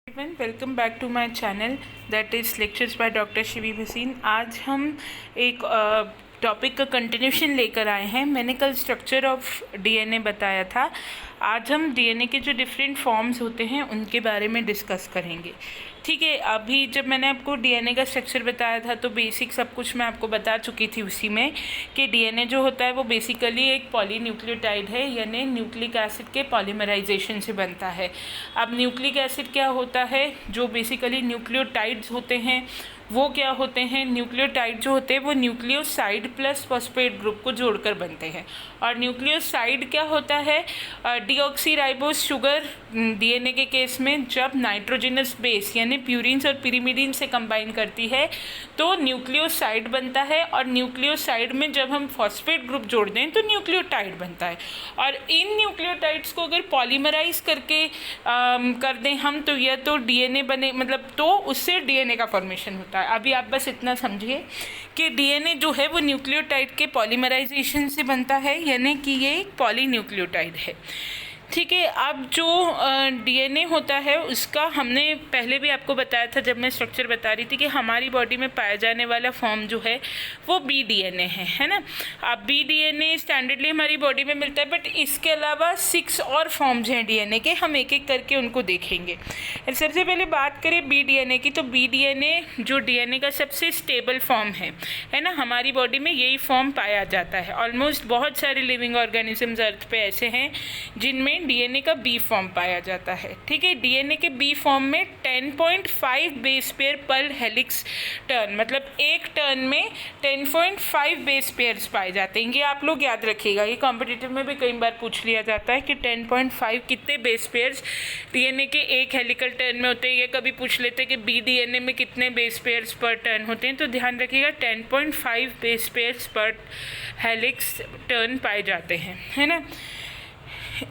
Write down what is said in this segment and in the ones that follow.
everyone, welcome back to my channel that is lectures by doctor Shivi Bhasin. आज हम एक topic का कंटिन्यूशन लेकर आए हैं। मैंने कल स्ट्रक्चर ऑफ डीएनए बताया था। आज हम डीएनए के जो डिफरेंट फॉर्म्स होते हैं उनके बारे में डिस्कस करेंगे। ठीक है, अभी जब मैंने आपको डीएनए का स्ट्रक्चर बताया था तो बेसिक सब कुछ मैं आपको बता चुकी थी उसी में कि डीएनए जो होता है वो बेसिकली एक पॉलीन्यूक्लियोटाइड है, यानी न्यूक्लिक एसिड के पॉलीमराइजेशन से बनता है। अब न्यूक्लिक एसिड क्या होता है? जो बेसिकली न्यूक्लियोटाइड्स होते हैं वो क्या होते हैं? न्यूक्लियोटाइड जो होते हैं वो न्यूक्लियोसाइड प्लस फॉस्फेट ग्रुप को जोड़कर बनते हैं। और न्यूक्लियोसाइड क्या होता है? डीऑक्सीराइबोस शुगर डीएनए के केस में जब नाइट्रोजनस बेस यानी प्यूरिन्स और पिरिमिडीन से कंबाइन करती है तो न्यूक्लियोसाइड बनता है, और न्यूक्लियोसाइड में जब हम फॉस्फेट ग्रुप जोड़ दें तो न्यूक्लियोटाइड बनता है। और इन न्यूक्लियोटाइड्स को अगर पॉलीमराइज करके कर दें हम तो यह तो डीएनए बने, मतलब तो उससे डीएनए का फॉर्मेशन होता है। अभी आप बस इतना समझिए कि डीएनए जो है वो न्यूक्लियोटाइड के पॉलीमराइजेशन से बनता है, यानी कि ये एक पॉलीन्यूक्लियोटाइड है। ठीक है, अब जो डीएनए होता है उसका हमने पहले भी आपको बताया था जब मैं स्ट्रक्चर बता रही थी कि हमारी बॉडी में पाया जाने वाला फॉर्म जो है वो बी डीएनए है ना। अब बी डीएनए स्टैंडर्डली हमारी बॉडी में मिलता है, बट इसके अलावा 6 और फॉर्म्स हैं डीएनए के, हम एक एक करके उनको देखेंगे। सबसे पहले बात करें बी डीएनए की, तो बी डीएनए जो डीएनए का सबसे स्टेबल फॉर्म है ना, हमारी बॉडी में यही फॉर्म पाया जाता है। ऑलमोस्ट बहुत सारे लिविंग ऑर्गेनिजम्स अर्थ पे ऐसे हैं जिनमें डीएनए का बी फॉर्म पाया जाता है। ठीक है, डीएनए के बी फॉर्म में 10.5 बेस पेयर पर हेलिक्स टर्न, मतलब एक टर्न में 10.5 बेस पेयर्स पाए जाते हैं। ये आप लोग याद रखिएगा, ये कॉम्पिटिटिव में भी कई बार पूछ लिया जाता है कि 10.5 कितने बेस पेयर्स डीएनए के एक हेलिकल टर्न में होते हैं। ये कभी पूछ लेते हैं कि बी डीएनए में कितने बेस पेयर्स पर टर्न होते हैं, तो ध्यान रखिएगा 10.5 बेस पेयर्स पर हेलिक्स टर्न पाए जाते हैं, है ना।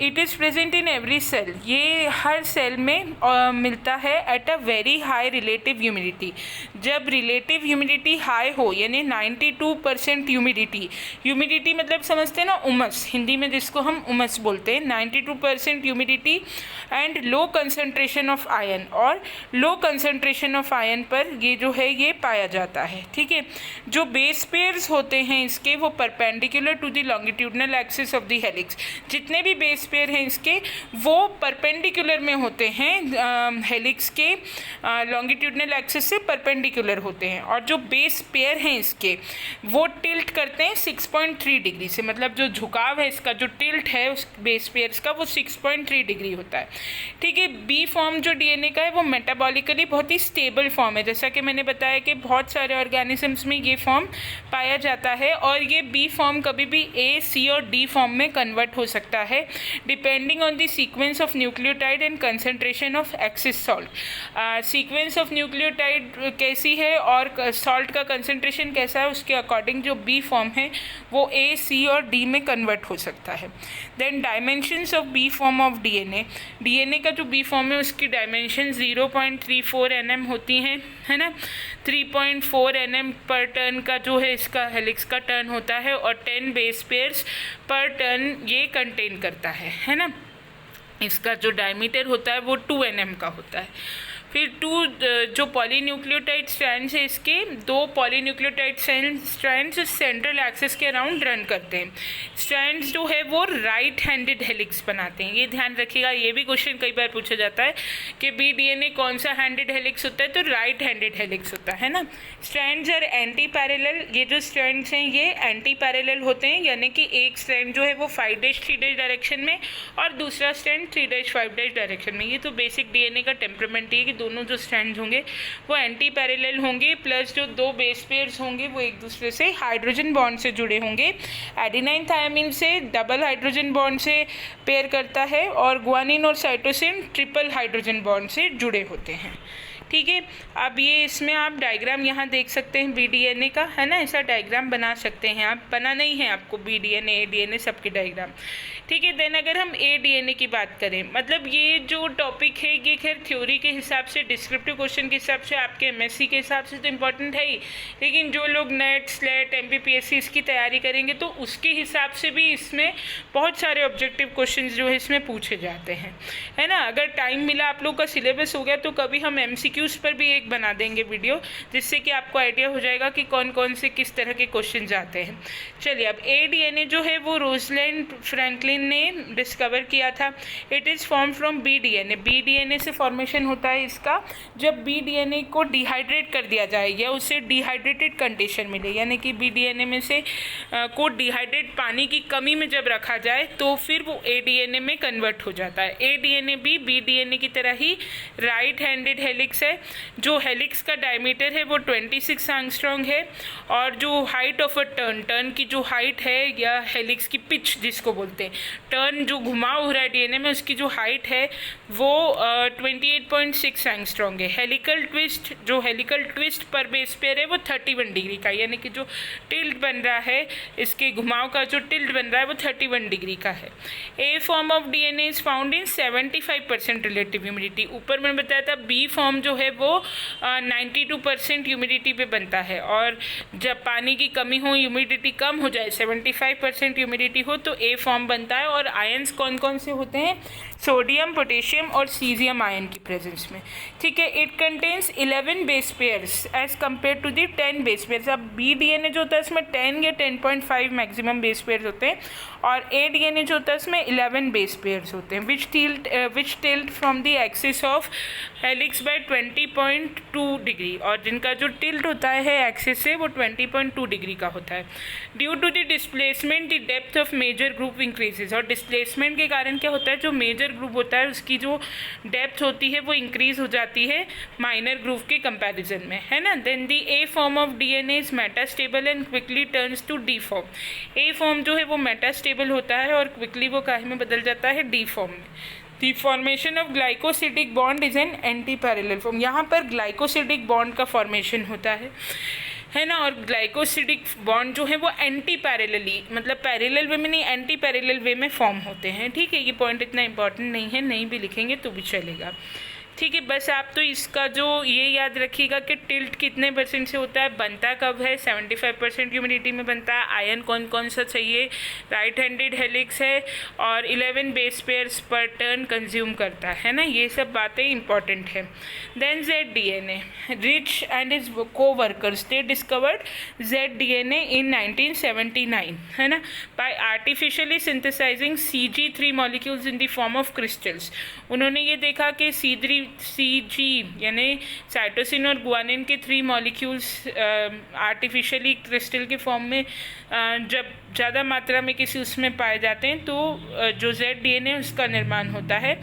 It is present in every cell, ये हर सेल में मिलता है at a very high relative humidity. जब रिलेटिव ह्यूमिडिटी हाई हो यानी 92% ह्यूमिडिटी मतलब समझते हैं ना, उमस, हिंदी में जिसको हम उमस बोलते हैं, 92% humidity and low concentration of ion, और लो कंसनट्रेशन ऑफ आयन पर ये जो है ये पाया जाता है। ठीक है, जो बेस पेयर्स होते हैं इसके वो perpendicular to the longitudinal axis of the helix, जितने भी बेस पेयर हैं इसके वो परपेंडिकुलर में होते हैं, हेलिक्स के लॉन्गिट्यूडनल एक्सिस से परपेंडिकुलर होते हैं। और जो बेस पेयर हैं इसके वो टिल्ट करते हैं 6.3 डिग्री से, मतलब जो झुकाव है इसका, जो टिल्ट है उस बेस पेयर्स का वो 6.3 डिग्री होता है। ठीक है, बी फॉर्म जो डीएनए का है वो मेटाबॉलिकली बहुत ही स्टेबल फॉर्म है, जैसा कि मैंने बताया कि बहुत सारे ऑर्गेनिजम्स में ये फॉर्म पाया जाता है, और ये बी फॉर्म कभी भी ए, सी और डी फॉर्म में कन्वर्ट हो सकता है depending on the sequence of nucleotide and concentration of axis salt. Sequence of nucleotide कैसी है और सॉल्ट का कंसंट्रेशन कैसा है उसके अकॉर्डिंग जो बी फॉर्म है वो ए, सी और डी में कन्वर्ट हो सकता है। Then dimensions of B form of DNA का जो बी फॉर्म है उसकी डायमेंशन 0.34 nm होती हैं, है ना। 3.4 nm पर टर्न का जो है इसका हेलिक्स का टर्न होता है, और 10 बेस पेयर्स पर टर्न ये कंटेन करता है ना। इसका जो डायमीटर होता है वो 2 nm का होता है। फिर जो पॉलीन्यूक्लियोटाइड स्ट्रैंड्स है इसके, 2 पॉलीन्यूक्लियोटाइड स्ट्रैंड्स सेंट्रल एक्सिस के अराउंड रन करते हैं। स्ट्रैंड्स जो है वो राइट हैंडेड हेलिक्स बनाते हैं, ये ध्यान रखिएगा। ये भी क्वेश्चन कई बार पूछा जाता है कि बी डीएनए कौन सा हैंडेड हेलिक्स होता है, तो राइट हैंडेड हेलिक्स होता है ना। स्ट्रैंड्स आर एंटी पैरेलल, ये जो स्ट्रैंड्स हैं ये एंटी पैरेलल होते हैं, यानी कि एक स्ट्रैंड जो है वो 5'3' डायरेक्शन में और दूसरा स्ट्रैंड 3'5' डायरेक्शन में। ये तो बेसिक डीएनए का टेम्परामेंट है कि दोनों जो स्ट्रैंड्स होंगे वो एंटी पैरेलल होंगे, प्लस जो 2 बेस पेयर्स होंगे वो एक दूसरे से हाइड्रोजन बॉन्ड से जुड़े होंगे। एडेनाइन थायमिन से डबल हाइड्रोजन बॉन्ड से पेयर करता है, और गुआनिन और साइटोसिन ट्रिपल हाइड्रोजन बॉन्ड से जुड़े होते हैं। ठीक है, अब ये इसमें आप डायग्राम यहाँ देख सकते हैं बी डीएनए का, है ना। ऐसा डायग्राम बना सकते हैं आप, बना नहीं है आपको बी डीएनए, डीएनए सबके डायग्राम। ठीक है। देन अगर हम ADNA की बात करें, मतलब ये जो टॉपिक है ये खैर थ्योरी के हिसाब से, डिस्क्रिप्टिव क्वेश्चन के हिसाब से, आपके MSc के हिसाब से तो इम्पोर्टेंट है ही, लेकिन जो लोग नेट स्लेट MPPSC इसकी तैयारी करेंगे तो उसके हिसाब से भी इसमें बहुत सारे ऑब्जेक्टिव क्वेश्चन जो है इसमें पूछे जाते हैं, है ना। अगर टाइम मिला, आप लोग का सिलेबस हो गया, तो कभी हम MCQs पर भी एक बना देंगे वीडियो, जिससे कि आपको आइडिया हो जाएगा कि कौन कौन से किस तरह के क्वेश्चन आते हैं। चलिए, अब ADNA जो है वो रोजलैंड फ्रैंकलिन ने डिस्कवर किया था। It is form from BDNA। BDNA से फॉर्मेशन होता है इसका जब BDNA को डिहाइड्रेट कर दिया जाए या उसे डिहाइड्रेटेड कंडीशन मिले, यानी कि BDNA में से को डिहाइड्रेट पानी की कमी में जब रखा जाए तो फिर वो ADNA में कन्वर्ट हो जाता है। ADNA भी BDNA की तरह ही राइट हैंडेड हेलिक्स है। जो हेलिक्स का डायमीटर है वो 26 एंगस्ट्रॉम है, और जो हाइट ऑफ अ टर्न की जो हाइट है या हेलिक्स की पिच जिसको बोलते हैं, टर्न जो घुमाव हो रहा है DNA में उसकी जो हाइट है वो 28.6 एंगस्ट्रॉम है। हेलिकल ट्विस्ट पर बेस पेयर है वो 31 डिग्री का, यानी कि जो टिल्ट बन रहा है, इसके घुमाव का जो टिल्ट बन रहा है वो 31 डिग्री का है। A form of DNA is found in 75% relative humidity. ऊपर मैंने बताया था B फॉर्म जो है वो 92% ह्यूमिडिटी पे बनता है, और जब पानी की कमी हो, ह्यूमिडिटी कम हो जाए, 75% ह्यूमिडिटी हो, तो A फॉर्म बनता है। और आयंस कौन कौन से होते हैं? सोडियम, पोटेशियम और सीजियम आयन की प्रेजेंस में, ठीक है। It contains 11 base pairs as compare to the 10 base pairs. अब BDNA जो होता है इसमें 10 या 10.5 मैक्सिमम बेस पेयर्स होते हैं, और ADNA जो होता है इसमें 11 बेस पेयर्स होते हैं, which tilt from the axis of helix by 20.2 degree, और जिनका जो टिल्ट होता है एक्सिस से वो 20.2 डिग्री का होता है। Due to the displacement the depth of major group increases. और डिस्प्लेसमेंट के कारण क्या होता है, जो मेजर ग्रुप होता है उसकी जो डेप्थ होती है वो इंक्रीज हो जाती है माइनर ग्रुप के कंपैरिजन में, है ना। Then the A form of DNA is metastable and quickly turns to D form. A form जो है वो मेटास्टेबल होता है और क्विकली वो काहे में बदल जाता है? D फॉर्म में। दी formation of glycosidic bond is an anti parallel form. यहाँ पर ग्लाइकोसिडिक बॉन्ड का फॉर्मेशन होता है ना। और ग्लाइकोसिडिक बॉन्ड जो है वो एंटी पैरेलली, मतलब पैरेलल वे में नहीं, एंटी पैरेलल वे में फॉर्म होते हैं, ठीक है। ये पॉइंट इतना इंपॉर्टेंट नहीं है, नहीं भी लिखेंगे तो भी चलेगा, ठीक है। बस आप तो इसका जो ये याद रखिएगा कि टिल्ट कितने % से होता है, बनता कब है, 75% ह्यूमिडिटी में बनता है। आयन कौन कौन सा चाहिए? राइट हैंडेड हेलिक्स है, और 11 बेस पेयर्स पर टर्न कंज्यूम करता है ना। ये सब बातें इंपॉर्टेंट है। Then ZDNA, rich and his co-workers they discovered ZDNA in 1979, है ना, by artificially synthesising CG3 molecules in the form of crystals. उन्होंने ये देखा कि CG यानी साइटोसिन और गुआनिन के 3 मॉलिक्यूल्स आर्टिफिशियली क्रिस्टल के फॉर्म में जब ज़्यादा मात्रा में किसी उसमें पाए जाते हैं तो जो ZDNA उसका निर्माण होता है।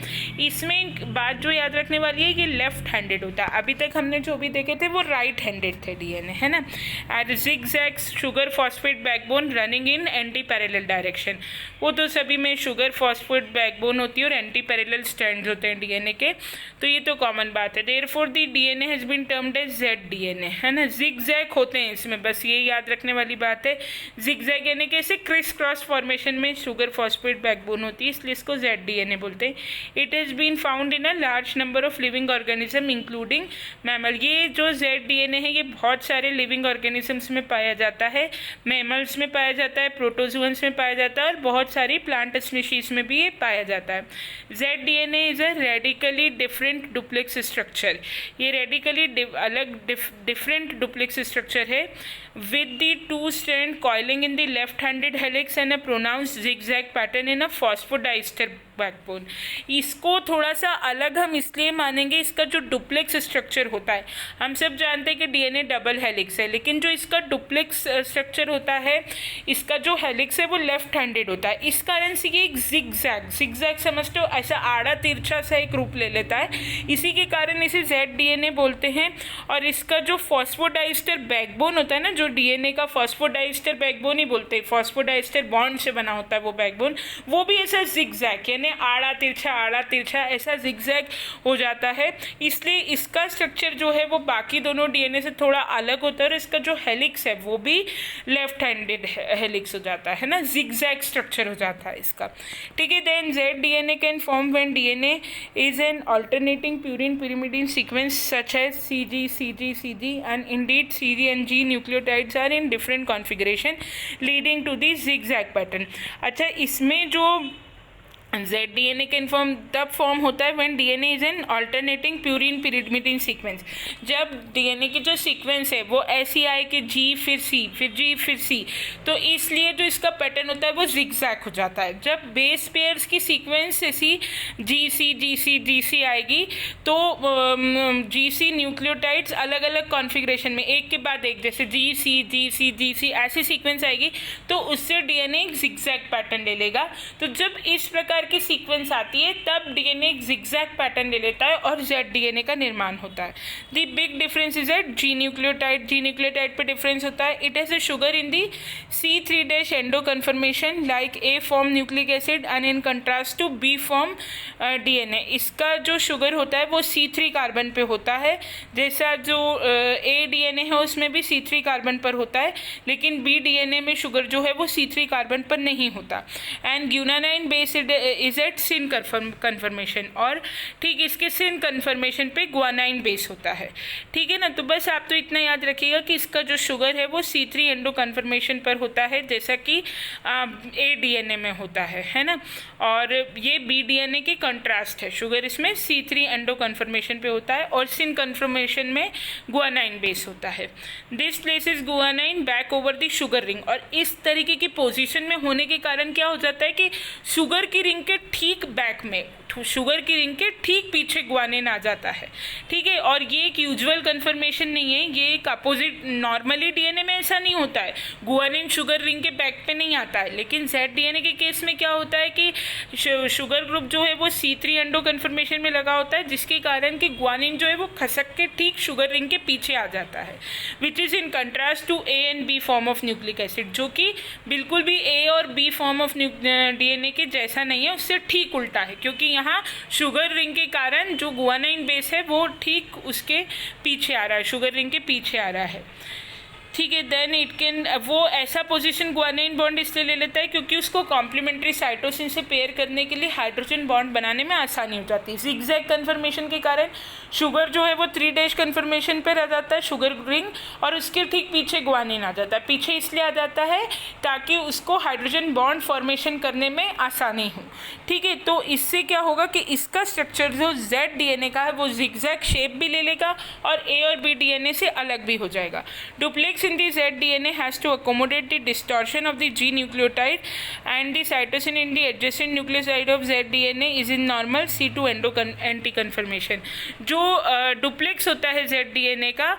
इसमें एक बात जो याद रखने वाली है कि लेफ्ट हैंडेड होता है। अभी तक हमने जो भी देखे थे वो राइट हैंडेड थे DNA, है ना। And zigzag sugar phosphate backbone running in anti parallel direction. वो तो सभी में शुगर फॉस्फेट बैकबोन होती है और एंटी पैरेलल स्ट्रैंड्स होते हैं DNA के, तो ये तो कॉमन बात है। Therefore the DNA has been termed as ZDNA, है ना। zigzag होते हैं इसमें, बस ये याद रखने वाली बात है। zigzag यानी कि ऐसे क्रिस क्रॉस फॉर्मेशन में शुगर फॉस्फेट बैकबोन होती है, इसलिए इसको ZDNA बोलते हैं। It has been found in a large number of living organism including mammal. ये जो ZDNA है ये बहुत सारे लिविंग ऑर्गेनिजम्स में पाया जाता है, मैमल्स में पाया जाता है, प्रोटोजुअन्स में पाया जाता है, और बहुत सारी प्लांट स्पीशीज में भी ये पाया जाता है। ZDNA is a radically different duplex structure. ये रेडिकली अलग डिफरेंट डुप्लेक्स स्ट्रक्चर है with the 2 strand coiling in the left handed helix and a pronounced zigzag pattern in a phosphodiester backbone. इसको थोड़ा सा अलग हम इसलिए मानेंगे, इसका जो डुप्लेक्स स्ट्रक्चर होता है, हम सब जानते हैं कि DNA डबल हेलिक्स है, लेकिन जो इसका डुप्लेक्स स्ट्रक्चर होता है, इसका जो हेलिक्स है वो लेफ्ट हैंडेड होता है। इस कारण से ये एक जिगजैग समझते हो, ऐसा आड़ा तिरछा सा एक रूप ले लेता है, इसी के कारण इसे ZDNA बोलते हैं। और इसका जो फॉस्फोडाइस्टर बैकबोन होता है ना, जो DNA का फॉस्फोडाइस्टर बैकबोन ही बोलते हैं, फॉस्फोडाइस्टर बॉन्ड से बना होता है वो बैकबोन, वो भी ऐसा जिगजैग डीएनए आड़ा तिरछा ऐसा जिगजैग हो जाता है, इसलिए इसका स्ट्रक्चर जो है वो बाकी दोनों डीएनए से थोड़ा अलग होता है और इसका जो हेलिक्स है वो भी लेफ्ट हैंडेड हेलिक्स हो जाता है ना, जिगजैग स्ट्रक्चर हो जाता है इसका। ठीक है, then Z DNA can form when DNA is an alternating purine pyrimidine sequence such as CG and indeed CG and G nucleotides are in different configuration leading to the zigzag pattern। अच्छा, इसमें जो Z DNA can form तब form होता है when DNA is an alternating purine pyrimidine sequence. जब DNA की जो sequence है वो ऐसी आए कि जी फिर सी फिर जी फिर सी, तो इसलिए जो इसका पैटर्न होता है वो जिगजैग हो जाता है। जब बेस पेयर्स की सीक्वेंस ऐसी जी सी आएगी तो जी सी न्यूक्लियोटाइड्स अलग अलग कॉन्फ़िगरेशन में एक के बाद एक, जैसे जी सी ऐसी सीक्वेंस आएगी तो उससे डीएनए एक जिगजैग पैटर्न ले लेगा। तो जब इस प्रकार की सीक्वेंस आती है तब डीएनए एक जिगजैग पैटर्न ले लेता है और जेड डीएनए का निर्माण होता है। The big difference is at G nucleotide पे डिफरेंस होता है। It has a sugar in the C3' endo conformation like A form nucleic acid and in contrast to B form DNA. इसका जो sugar होता है वो C3 कार्बन पे होता है, जैसा जो A डीएनए है उसमें भी C3 कार्बन पर होता है, लेकिन B डीएनए में शुगर जो है वो C3 कार्बन पर नहीं होता। And guanine base is at syn conformation, और ठीक इसके सिन कन्फर्मेशन पे गुआनाइन बेस होता है। ठीक है ना, तो बस आप तो इतना याद रखिएगा कि इसका जो शुगर है वो C3 एंडो कन्फर्मेशन पर होता है, जैसा कि A डीएनए में होता है ना, और ये B डीएनए के कंट्रास्ट है। शुगर इसमें C3 एंडो कन्फर्मेशन पे होता है और सिन कन्फर्मेशन में गुआनाइन बेस होता है। This places guanine back over the sugar ring, और इस तरीके की पोजीशन में होने के कारण क्या हो जाता है कि शुगर की रिंग के ठीक बैक में, शुगर की रिंग के ठीक पीछे गुआनिन आ जाता है। ठीक है, और ये एक यूजुअल कन्फर्मेशन नहीं है, ये एक अपोजिट, नॉर्मली डीएनए में ऐसा नहीं होता है, गुआनिन शुगर रिंग के बैक पे नहीं आता है, लेकिन जेड डीएनए के केस में क्या होता है कि शुगर ग्रुप जो है वो C3 एंडो कन्फर्मेशन में लगा होता है, जिसके कारण कि गुआनिन जो है वो खसक के ठीक शुगर रिंग के पीछे आ जाता है, which is in contrast to A and B form of nucleic acid, जो कि बिल्कुल भी A और B फॉर्म ऑफ डीएनए के जैसा नहीं है, उससे ठीक उल्टा है, क्योंकि यहाँ शुगर रिंग के कारण जो गुआनाइन बेस है वो ठीक उसके पीछे आ रहा है, शुगर रिंग के पीछे आ रहा है। ठीक है, देन इट कैन, वो ऐसा पोजीशन गुआनाइन बॉन्ड इसलिए ले लेता है क्योंकि उसको कॉम्प्लीमेंट्री साइटोसिन से पेयर करने के लिए हाइड्रोजन बॉन्ड बनाने में आसानी हो जाती है। जिगजैग कन्फर्मेशन के कारण शुगर जो है वो 3' कन्फर्मेशन पर आ जाता है शुगर रिंग, और उसके ठीक पीछे गुआनिन आ जाता है। पीछे इसलिए आ जाता है ताकि उसको हाइड्रोजन बॉन्ड फॉर्मेशन करने में आसानी हो। ठीक है, तो इससे क्या होगा कि इसका स्ट्रक्चर जो जेड डीएनए का है वो जिगजैग शेप भी ले लेगा और A और B डीएनए से अलग भी हो जाएगा। Duplex in the Z DNA has to accommodate the distortion of the G nucleotide, and the cytosine in the adjacent nucleoside of Z DNA is in normal C2 anti conformation। जो duplex होता है Z DNA का,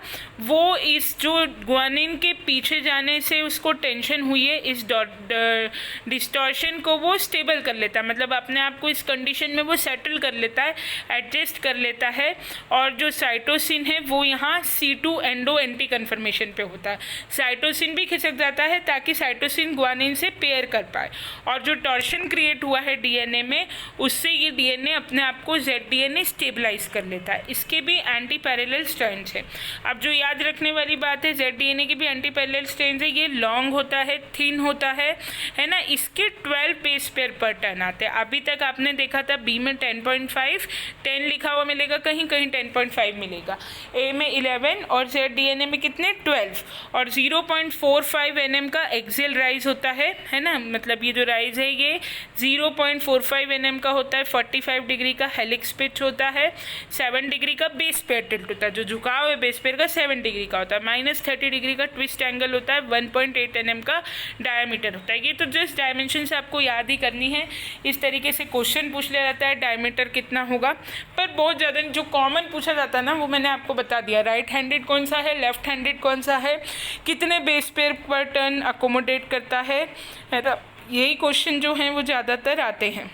वो इस जो guanine के पीछे जाने से उसको टेंशन हुई है, इस डिस्टॉर्शन को वो स्टेबल कर लेता है, मतलब अपने आप को इस कंडीशन में वो सेटल कर लेता है, एडजस्ट कर लेता है, और जो साइटोसिन है वो यहाँ C2 एंडो एंटी कन्फर्मेशन पे होता है। साइटोसिन भी खिसक जाता है ताकि साइटोसिन गुआनिन से पेयर कर पाए, और जो टॉर्शन क्रिएट हुआ है डीएनए में उससे ये डीएनए अपने आप को जेड डीएनए स्टेबलाइज कर लेता है। इसके भी एंटी पैरेलल स्ट्रैंड्स है। अब जो याद रखने वाली बात है, जेड डीएनए के भी एंटी पैरेलल स्ट्रैंड्स है, ये लॉन्ग होता है, थिन होता है ना, इसके 12 बेस पेयर पर टर्न आते हैं। अभी तक आपने देखा था बी में 10.5 10 लिखा हुआ मिलेगा, कहीं कहीं 10.5 मिलेगा, ए में 11 और जेड डीएनए में कितने 12, और 0.45 nm का एक्सियल राइज होता है ना, मतलब ये जो राइज है ये 0.45 nm का होता है, 45 डिग्री का हेलिक्स पिच होता है, 7 डिग्री का बेस पेयर टिल्ट होता है, जो झुकाव है बेस पेयर का 7 डिग्री का होता है, -30 डिग्री का ट्विस्ट एंगल होता है, 1.8 nm का डायमीटर होता है। ये तो जस्ट डायमेंशन से आपको याद ही करनी है, इस तरीके से क्वेश्चन पूछ लिया जाता है डायमीटर कितना होगा, पर बहुत ज़्यादा जो कॉमन पूछा जाता है ना वो मैंने आपको बता दिया, राइट हैंडेड कौन सा है, लेफ्ट हैंडेड कौन सा है, कितने base pair per turn accommodate करता है ना, यही क्वेश्चन जो हैं वो ज़्यादातर आते हैं।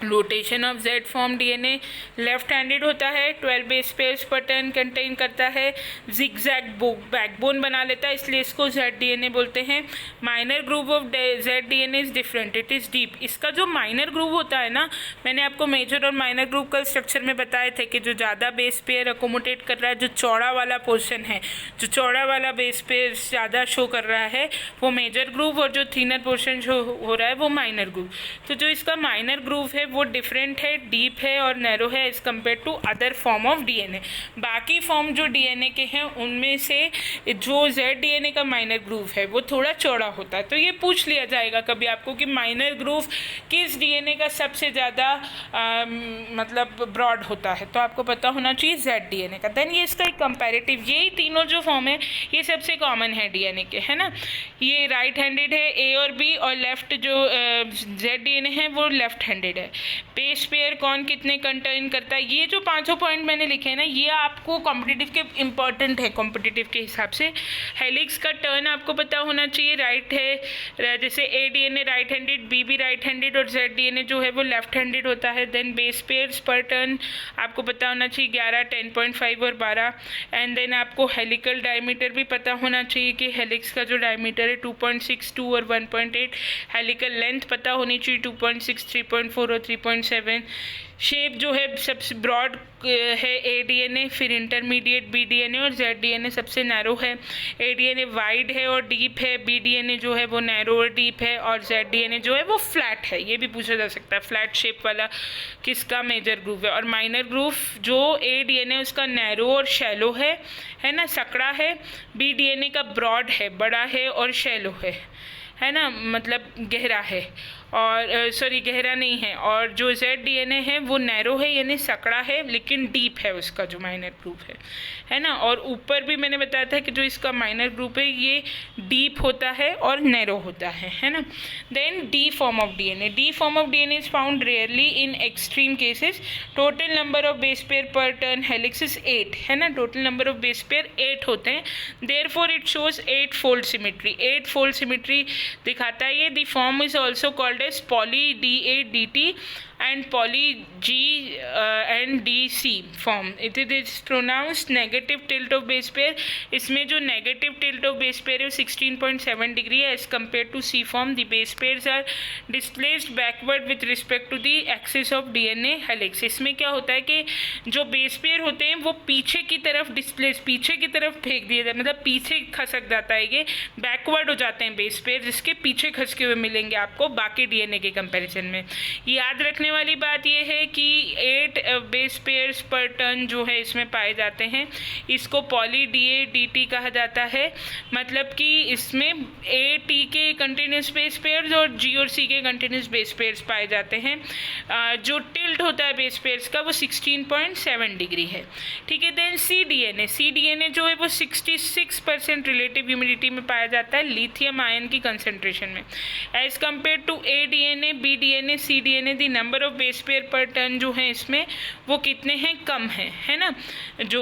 Rotation of Z form DNA left handed होता है, 12 बेस पेयर्स पर टर्न कंटेन करता है, जिगजैग बैकबोन बना लेता है, इसलिए इसको जेड डीएनए बोलते हैं। Minor groove of Z DNA is different, it is deep. इसका जो माइनर ग्रूव होता है ना, मैंने आपको मेजर और माइनर ग्रूव का स्ट्रक्चर में बताए थे कि जो ज़्यादा बेस पेयर अकोमोडेट कर रहा है, जो चौड़ा वाला पोर्शन है, जो चौड़ा वाला बेस पेयर ज़्यादा शो कर रहा है वो मेजर ग्रूव, और जो थिनर पोर्शन शो हो रहा है वो माइनर ग्रूव। तो जो इसका माइनर ग्रूव है वो डिफरेंट है, डीप है और नैरो है as compare to other form of DNA. बाकी फॉर्म जो डीएनए के हैं उनमें से जो जेड डीएनए का माइनर ग्रूव है वो थोड़ा चौड़ा होता है। तो ये पूछ लिया जाएगा कभी आपको कि माइनर ग्रूव किस डीएनए का सबसे ज़्यादा मतलब ब्रॉड होता है, तो आपको पता होना चाहिए जेड डीएनए का। देन ये इसका एक कंपैरेटिव, यही तीनों जो फॉर्म है ये सबसे कॉमन है डीएनए के, है ना। ये राइट हैंडेड है ए और बी, और लेफ्ट जो जेड डीएनए है वो लेफ्ट हैंडेड है। बेस पेयर कौन कितने कंटेन करता है, ये जो पांचों पॉइंट मैंने लिखे हैं ना, ये आपको कॉम्पिटिटिव के इम्पॉर्टेंट है कॉम्पिटिटिव के हिसाब से। हेलिक्स का टर्न आपको पता होना चाहिए, राइट है, जैसे ए डीएनए राइट हैंडेड, बी भी राइट हैंडेड और जेड डीएनए जो है वो लेफ्ट हैंडेड होता है। देन बेस पेयर्स पर टर्न आपको पता होना चाहिए 11, 10.5 और 12। एंड देन आपको हेलिकल डायमीटर भी पता होना चाहिए कि हेलिक्स का जो डायमीटर है 2.6, 2 और 1.8। हेलिकल लेंथ पता होनी चाहिए 2.6, 3.4 और 3.7। शेप जो है सबसे ब्रॉड है ए डीएनए, फिर इंटरमीडिएट बी डीएनए और जेड डीएनए सबसे नैरो है। ए डीएनए वाइड है और डीप है, बी डीएनए जो है वो नैरो और डीप है, और जेड डीएनए जो है वो फ्लैट है। ये भी पूछा जा सकता है फ्लैट शेप वाला किसका मेजर ग्रूव है। और माइनर ग्रूव जो ए डीएनए उसका नैरो और शैलो है ना, सकड़ा है। बी डीएनए का ब्रॉड है, बड़ा है और शैलो है ना, मतलब गहरा है, और सॉरी गहरा नहीं है। और जो जेड डीएनए है वो नैरो है यानी सकड़ा है, लेकिन डीप है उसका जो माइनर ग्रुप है ना। और ऊपर भी मैंने बताया था कि जो इसका माइनर ग्रुप है ये डीप होता है और नैरो होता है ना। Then D form of DNA, D form of DNA is found rarely in extreme cases. Total number of base pair per turn helix is 8, है ना, total number of base pair 8 होते हैं। Therefore it shows 8 fold symmetry, 8 fold symmetry दिखाता है ये। The form is also called as poly D8DT and poly G and DC form. It is pronounced negative tilt of base pair. इसमें जो negative tilt of base pair है 16.7 degree है as compared to C form. The base pairs are displaced backward with respect to the axis of DNA helix. इसमें क्या होता है कि जो base pair होते हैं वो पीछे की तरफ डिस्प्लेस, पीछे की तरफ फेंक दिया जाता है, मतलब पीछे खसक जाता है, ये बैकवर्ड हो जाते हैं बेस पेयर, जिसके पीछे खसके हुए मिलेंगे आपको बाकी डीएनए के कंपैरिजन में। याद रखने वाली बात यह है कि 8 बेस पेयर्स पर टर्न जो है इसमें पाए जाते हैं। इसको पॉली D8DT कहा जाता है, मतलब कि इसमें A T के कंटिन्यूस बेस पेयर्स और G और C के कंटिन्यूस बेस पेयर्स पाए जाते हैं। जो टिल्ट होता है बेस पेयर्स का वो 16.7 डिग्री है, ठीक है। देन C डीएनए जो है वो 66% रिलेटिव ह्यूमिडिटी में पाया जाता है लिथियम आयन की कंसेंट्रेशन में। As compare to A DNA, B DNA, C DNA, the number of base pair per turn जो है इसमें वो कितने हैं, कम है ना। जो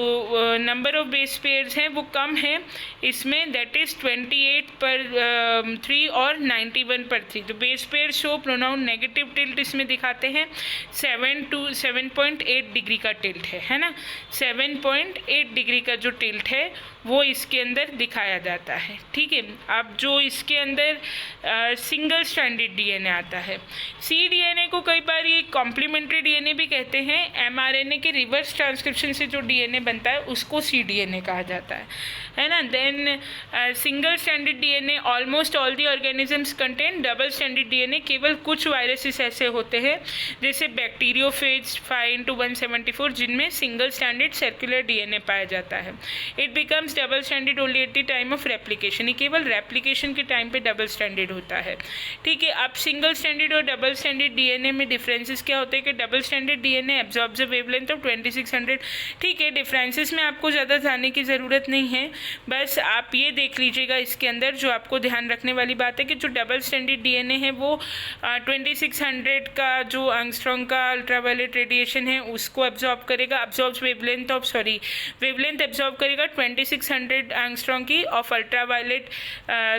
नंबर ऑफ बेस पेयर्स हैं वो कम है इसमें, दैट इज 28 पर 3 और 91 पर 3। तो base pair show pronounced negative tilt इसमें दिखाते हैं, 7.8 डिग्री का टिल्ट है ना। 7.8 डिग्री का जो टिल्ट है वो इसके अंदर दिखाया जाता है, ठीक है। अब जो इसके अंदर सिंगल स्ट्रैंडेड डीएनए आता है, सी डीएनए को कई बार ये कॉम्प्लीमेंट्री डीएनए भी कहते हैं। एमआरएनए के रिवर्स ट्रांसक्रिप्शन से जो डीएनए बनता है उसको सी डीएनए कहा जाता है ना। Then single stranded DNA, almost all the organisms contain double stranded DNA. केवल कुछ वायरसेस ऐसे होते हैं जैसे बैक्टीरियोफेज 5:174 जिनमें सिंगल स्ट्रैंडेड सर्कुलर डीएनए पाया जाता है। It becomes double standard only at the time of replication, ये केवल रेप्लिकेशन के टाइम पे डबल स्टैंडर्ड होता है, ठीक है। अब सिंगल स्टैंडर्ड और डबल स्टैंडर्ड डीएनए में डिफरेंसेस क्या होते हैं कि double standard DNA absorbs a wavelength of 2600, ठीक है। डिफरेंसेस में आपको ज़्यादा जाने की ज़रूरत नहीं है, बस आप ये देख लीजिएगा इसके अंदर जो आपको ध्यान रखने वाली बात है कि जो डबल स्टैंडर्ड डीएनए है वो 2600 का जो एंगस्ट्रॉम का अल्ट्रावायलेट रेडिएशन है उसको एब्जॉर्ब करेगा, वेवलेंथ एब्जॉर्ब करेगा 2600 एंगस्ट्रॉम की of ultraviolet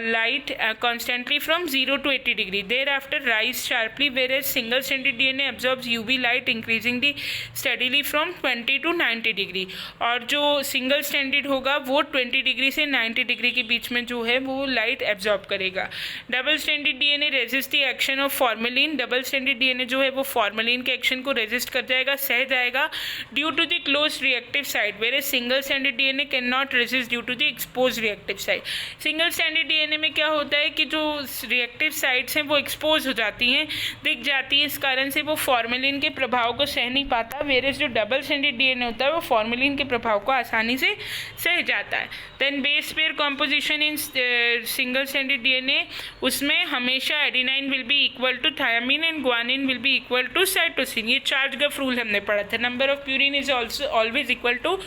light constantly from 0 to 80 डिग्री। Thereafter rise sharply, whereas single standard DNA absorbs UV light increasing the steadily from 20 to 90 degree, और जो single standard होगा वो 20 डिग्री से 90 degree के बीच में जो है वो लाइट एब्जॉर्ब करेगा। Double standard DNA resist the action of formalin, double standard DNA जो है वो फॉर्मेलिन के एक्शन को रेजिस्ट कर जाएगा, सह जाएगा due to the close reactive site, where single standard DNA can not resist due to the expose reactive site. Single standard DNA में क्या होता है कि जो रिएक्टिव साइट्स हैं वो एक्सपोज हो जाती हैं, दिख जाती है, इस कारण से वो फॉर्मेलिन के प्रभाव को सह नहीं पाता, वेयर जो डबल स्टैंडर्ड DNA होता है वो फॉर्मेलिन के प्रभाव को आसानी से सह जाता है। Then base pair composition in single standard DNA, उसमें हमेशा adenine will be equal to thymine and guanine will be equal to cytosine. ये चार्ज-गफ रूल हमने पढ़ा था, number of purine is also always equal to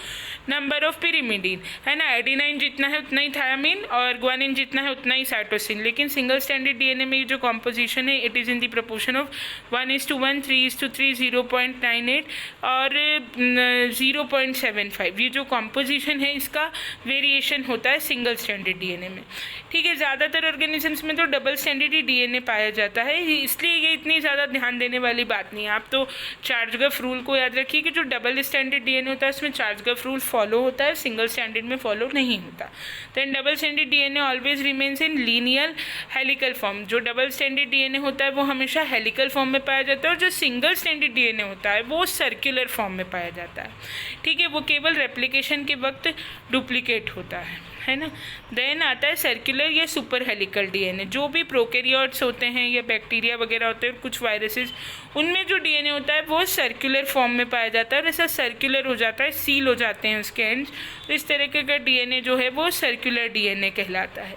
number of pyrimidine, है ना। Adenine जितना है उतना ही थायमिन और ग्वानिन जितना है उतना ही साइटोसिन। लेकिन सिंगल स्टैंडर्ड DNA में जो कॉम्पोजिशन है it is in the proportion of 1:1, 3:3, 0.98 और 0.75। ये जो कॉम्पोजिशन है इसका वेरिएशन होता है सिंगल स्टैंडर्ड DNA में, ठीक है। ज़्यादातर ऑर्गेनिजम्स में तो डबल स्टैंडर्ड ही DNA पाया जाता है, इसलिए ये इतनी ज़्यादा ध्यान देने वाली बात नहीं है। आप तो चार्ज-गफ रूल को याद रखिए कि जो डबल स्टैंडर्ड DNA होता है उसमें चार्ज-गफ रूल फॉलो होता है, सिंगल स्टैंडर्ड में फॉलो नहीं होता। Then double standard DNA always remains in linear helical form. जो डबल स्टैंडर्ड DNA होता है वो हमेशा हेलिकल फॉर्म में पाया जाता है, और जो सिंगल स्टैंडर्ड DNA होता है वो सर्कुलर फॉर्म में पाया जाता है, ठीक है। वो केवल रेप्लिकेशन के वक्त डुप्लीकेट होता है ना। देन आता है सर्कुलर या सुपर हेलिकल DNA। जो भी प्रोकैरियोट्स होते हैं या बैक्टीरिया वगैरह होते हैं, कुछ वायरसेस, उनमें जो DNA होता है वो सर्कुलर फॉर्म में पाया जाता है, ऐसा सर्कुलर हो जाता है, सील हो जाते हैं उसके एंड्स, तो इस तरीके का DNA जो है वो सर्कुलर DNA कहलाता है,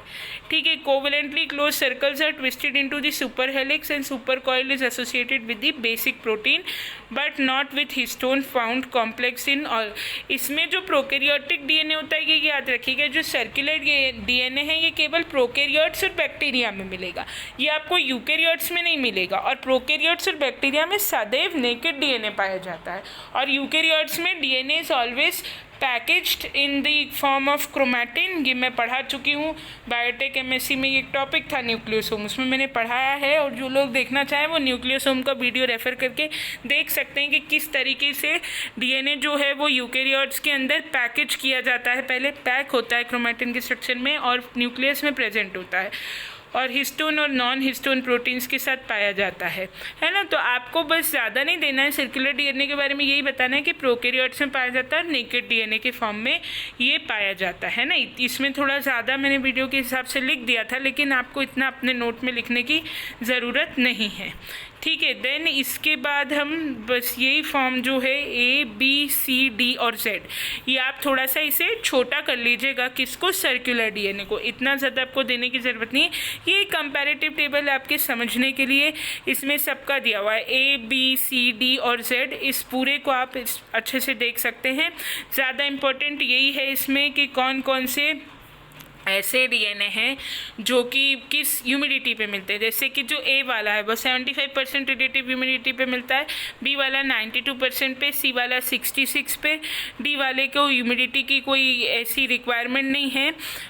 ठीक है। Covalently close circles are twisted into the super helix and super coil is associated with the basic protein but not with histone found complex in all. इसमें जो प्रोकैरियोटिक DNA होता है ये याद रखिएगा, जो सर्कुलर DNA है ये केवल प्रोकैरियोट्स और बैक्टीरिया में मिलेगा, ये आपको यूकैरियोट्स में नहीं मिलेगा। और प्रोकैरियोट्स और बैक्टीरिया में सदैव नेकेड DNA पाया जाता है, और यूकैरियोट्स में DNA is always packaged in the form of chromatin. ये मैं पढ़ा चुकी हूँ, बायोटेक MSc में ये एक टॉपिक था न्यूक्लियोसोम, उसमें मैंने पढ़ाया है, और जो लोग देखना चाहें वो न्यूक्लियोसोम का वीडियो रेफर करके देख सकते हैं कि किस तरीके से DNA जो है वो यूकैरियोट्स के अंदर पैकेज किया जाता है, पहले पैक होता है क्रोमैटिन के स्ट्रक्चर में और न्यूक्लियस में प्रेजेंट होता है, और हिस्टोन और नॉन हिस्टोन प्रोटीन्स के साथ पाया जाता है ना। तो आपको बस ज़्यादा नहीं देना है, सर्कुलर DNA के बारे में यही बताना है कि प्रोकैरियोट्स में पाया जाता है, नेकेड DNA के फॉर्म में ये पाया जाता है ना। इसमें थोड़ा ज़्यादा मैंने वीडियो के हिसाब से लिख दिया था, लेकिन आपको इतना अपने नोट में लिखने की ज़रूरत नहीं है, ठीक है। देन इसके बाद हम बस यही फॉर्म जो है A, B, C, D और Z, ये आप थोड़ा सा इसे छोटा कर लीजिएगा, किसको, सर्कुलर DNA को, इतना ज़्यादा आपको देने की ज़रूरत नहीं है। ये कंपैरेटिव टेबल आपके समझने के लिए इसमें सबका दिया हुआ है, A, B, C, D और Z, इस पूरे को आप अच्छे से देख सकते हैं। ज़्यादा इम्पोर्टेंट यही है इसमें कि कौन कौन से ऐसे DNA हैं जो कि किस ह्यूमिडिटी पे मिलते हैं, जैसे कि जो A वाला है वो 75% रिलेटिव ह्यूमिडिटी पे मिलता है, B वाला 92% पे, C वाला 66 पे, D वाले को ह्यूमिडिटी की कोई ऐसी रिक्वायरमेंट नहीं है,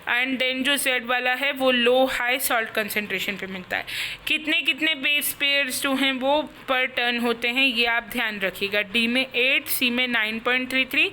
एंड देन जो Z वाला है वो लो हाई सॉल्ट कंसनट्रेशन पे मिलता है। कितने कितने बेस पेयर्स जो हैं वो पर टर्न होते हैं ये आप ध्यान रखिएगा, D में 8, C में 9.33,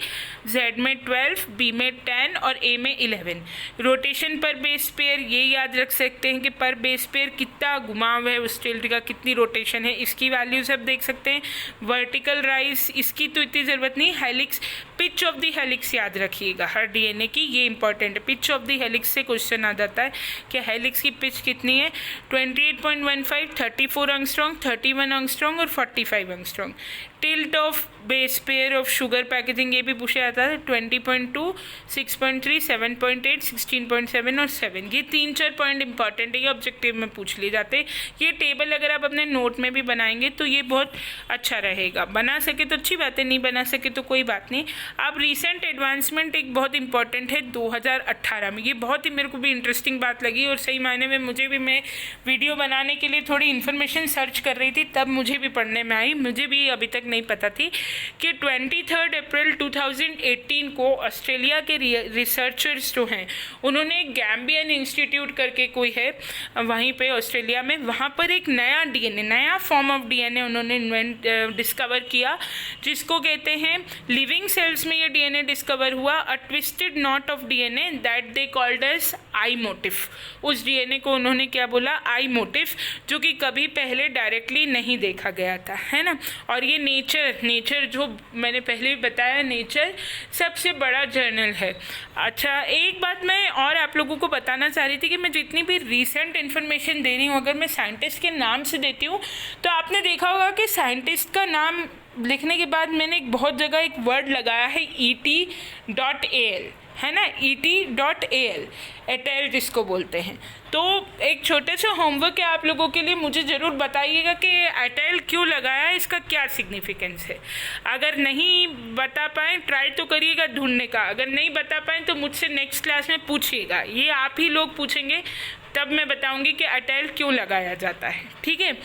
Z में 12, B में 10 और A में 11। रोटेशन पर बेस पेयर ये याद रख सकते हैं कि पर बेस पेयर कितना घुमाव है उस टिल्ट का, कितनी रोटेशन है, इसकी वैल्यूज आप देख सकते हैं। वर्टिकल राइज इसकी तो इतनी ज़रूरत नहीं, helix, pitch of the helix याद रखिएगा हर DNA की, ये इंपॉर्टेंट है। पिच ऑफ द हेलिक्स से क्वेश्चन आ जाता है कि हेलिक्स की पिच कितनी है, 28.15, 34 एंगस्ट्रॉन्ग, 31 एंगस्ट्रॉन्ग और 45 angstrom. Tilt of base pair of sugar packaging ये भी पूछा जाता है, 20.2, 6.3, 7.8, 16.7 और 7। ये 3-4 पॉइंट इंपॉर्टेंट है, ये ऑब्जेक्टिव में पूछ लिए जाते हैं। ये टेबल अगर आप अपने नोट में भी बनाएंगे तो ये बहुत अच्छा रहेगा, बना सके तो अच्छी बात है, नहीं बना सके तो कोई बात नहीं। अब रिसेंट एडवांसमेंट एक बहुत इंपॉर्टेंट है 2018 में, ये बहुत ही मेरे को भी इंटरेस्टिंग बात लगी, और सही मायने में मुझे भी, मैं वीडियो बनाने के लिए थोड़ी इन्फॉर्मेशन सर्च कर रही थी तब मुझे भी पढ़ने में आई, मुझे भी अभी तक नहीं पता थी कि 23 अप्रैल 2018 को ऑस्ट्रेलिया के रिसर्चर्स जो हैं उन्होंने गैम्बियन इंस्टीट्यूट करके कोई है वहीं पे ऑस्ट्रेलिया में, वहाँ पर एक नया डीएनए, नया फॉर्म ऑफ डीएनए उन्होंने डिस्कवर किया, जिसको कहते हैं लिविंग सेल्स में ये डीएनए डिस्कवर हुआ, a twisted knot of DNA that they called as I motif. उस डीएनए को उन्होंने क्या बोला, आई मोटिफ, जो कि कभी पहले डायरेक्टली नहीं देखा गया था, है ना। और ये नेचर जो मैंने पहले भी बताया, नेचर सबसे बड़ा जर्नल है। अच्छा, एक बात मैं और आप लोगों को बताना चाह रही थी कि मैं जितनी भी रीसेंट इन्फॉर्मेशन दे रही हूँ, अगर मैं साइंटिस्ट के नाम से देती हूँ तो आपने देखा होगा कि साइंटिस्ट का नाम लिखने के बाद मैंने एक बहुत जगह एक वर्ड लगाया है et.al, है ना, et.al, एटेल जिसको बोलते हैं। तो एक छोटे से होमवर्क है आप लोगों के लिए, मुझे ज़रूर बताइएगा कि एटेल क्यों लगाया है, इसका क्या सिग्निफिकेंस है। अगर नहीं बता पाएँ ट्राई तो करिएगा ढूंढने का, अगर नहीं बता पाएँ तो मुझसे नेक्स्ट क्लास में पूछिएगा, ये आप ही लोग पूछेंगे तब मैं बताऊंगी कि एटेल क्यों लगाया जाता है, ठीक है।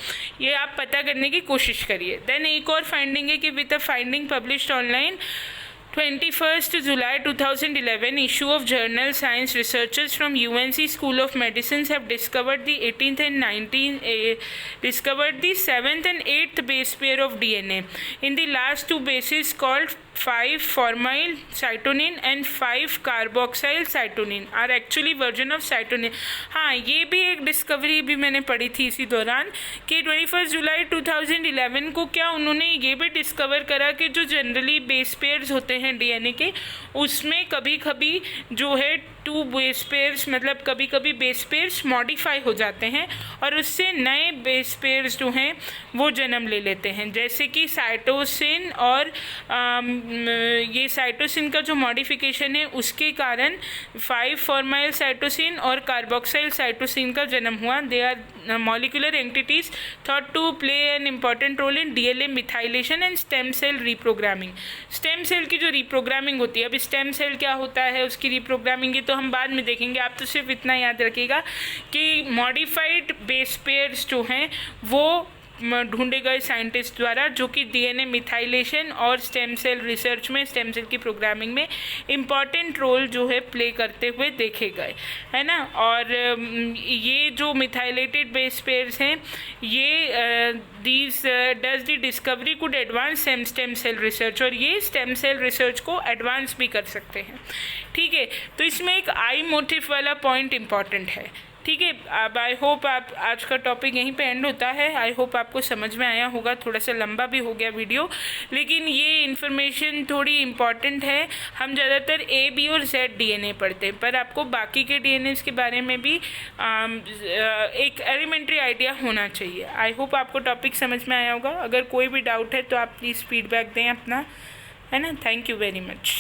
ये आप पता करने की कोशिश करिए। देन एक और फाइंडिंग है कि with a finding published online 21st July 2011 issue of journal Science, researchers from UNC School of Medicine have discovered the 18th and 7th and 8th base pair of DNA in the last two bases called 5-formyl cytosine and 5-carboxyl cytosine are actually version of cytosine। हाँ, ये भी एक discovery भी मैंने पढ़ी थी इसी दौरान कि 21 जुलाई 2011 को क्या उन्होंने ये भी डिस्कवर करा कि जो जनरली बेस पेयर्स होते हैं डीएनए के, उसमें कभी कभी जो है 2 बेस पेयर्स, मतलब कभी कभी बेस पेयर्स मॉडिफाई हो जाते हैं और उससे नए बेस पेयर्स जो हैं वो जन्म ले लेते हैं, जैसे कि साइटोसिन और ये साइटोसिन का जो मॉडिफिकेशन है उसके कारण 5-formyl साइटोसिन और कार्बोक्साइल साइटोसिन का जन्म हुआ। They are molecular entities thought to play an important role in DNA methylation and stem cell reprogramming. Stem cell की जो रीप्रोग्रामिंग होती है, अब स्टेम सेल क्या होता है, उसकी रीप्रोग्रामिंग की तो हम बाद में देखेंगे, आप तो सिर्फ इतना याद रखिएगा कि मॉडिफाइड बेस पेयर्स जो हैं वो ढूंढे गए साइंटिस्ट द्वारा, जो कि डीएनए मिथाइलेशन और स्टेम सेल रिसर्च में, स्टेम सेल की प्रोग्रामिंग में इम्पॉर्टेंट रोल जो है प्ले करते हुए देखे गए, है ना। और ये जो मिथाइलेटेड बेस पेयर्स हैं ये these does the discovery could advance stem cell research, और ये स्टेम सेल रिसर्च को एडवांस भी कर सकते हैं, ठीक है। तो इसमें एक आई मोटिव वाला पॉइंट इम्पॉर्टेंट है, ठीक है। अब आई होप आप, आज का टॉपिक यहीं पे एंड होता है। आई होप आपको समझ में आया होगा, थोड़ा सा लंबा भी हो गया वीडियो, लेकिन ये इन्फॉर्मेशन थोड़ी इम्पॉर्टेंट है। हम ज़्यादातर ए, बी और जेड डीएनए पढ़ते हैं, पर आपको बाकी के डीएनएस के बारे में भी एक एलिमेंट्री आइडिया होना चाहिए। आई होप आपको टॉपिक समझ में आया होगा। अगर कोई भी डाउट है तो आप प्लीज़ फीडबैक दें अपना, है ना। Thank you very much.